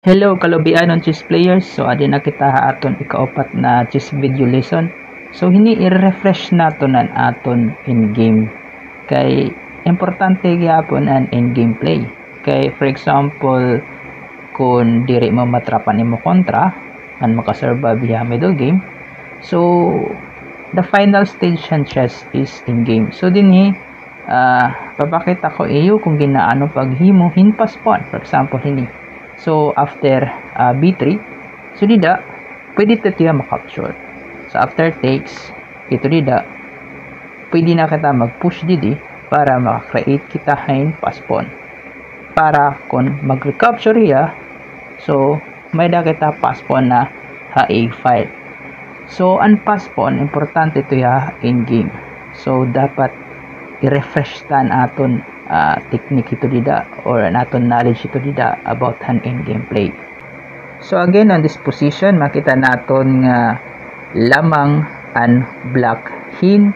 Hello kalubianon chess players. So adi na kita aton ikaapat na chess video lesson. So hini i-refresh naton ang aton in game. Kay importante gyapon ang in game play. Kay for example kung diri mo matrapan nimo kontra and makasurvive via middle game. So the final stage ng chess is in game. So dinhi papakita ko iyo kung ginaano paghimo hinpas pawn. For example hini. So, after B3, so dida, pwede ito makapture. So, after takes, ito dida, pwede na kita mag-push didi para makakreate kita hain pass pawn. Para kung mag-recapture hiya, so, may da kita pass pawn na ha-A file. So, ang pass pawn, importante ito ya in game. So, dapat i-refresh tan aton technique ito dida or naton knowledge ito dida about hand in gameplay. So again on this position makita naton nga lamang an black hin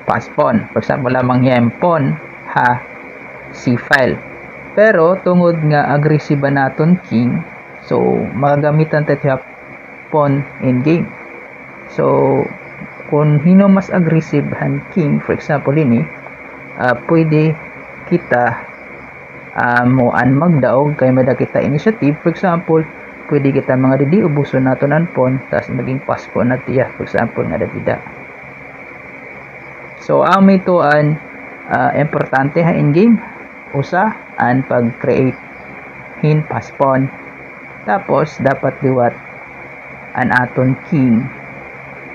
pass pawn. For example lamang yan pawn ha C file. Pero tungod nga aggressive naton king, so magagamitan tayo pawn in game. So kung hino mas aggressive han king, for example ini pwede kita moan magdaog kay mada kita initiative. For example pwede kita mga didi ubuson naton ang pawn tas maging pass pawn na tiya, for example nga dida. So ang mituan importante ha in game usa ang pag-create hin pass pawn, tapos dapat diwat an aton king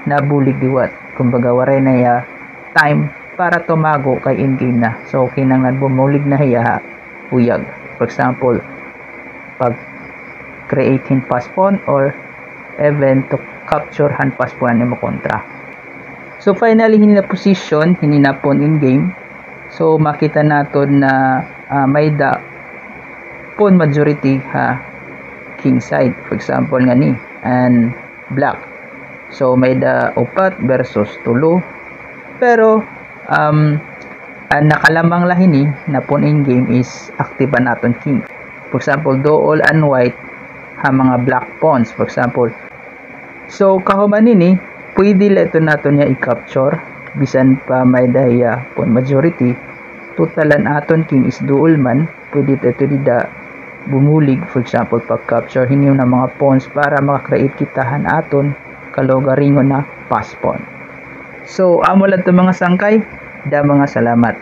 na bulig diwat, kumbaga waray na ya time para tumago kay in-game na. So, kinanglan bumulig na hiya uyag. For example, pag create hin pass pawn or even to capture hand pass pawn nimo kontra. So, finally, hindi na position, hindi na pawn in-game. So, makita naton na may da pawn majority ha king side. For example, nga ni and black. So, may da upat versus tulo. Pero, ang nakalamang lahini na pawn in game is active naton king. For example, do all and white ha mga black pawns, for example. So kahuman nini pwede leto naton ya i-capture bisan pa may daya pawn majority. Totalan aton king is dual man, pwede ito dida bumulig, for example pag capture hinyo na mga pawns para maka-create kitahan aton kalogaringon na pass pawn. So amo lang to mga sangkay. Da mga salamat.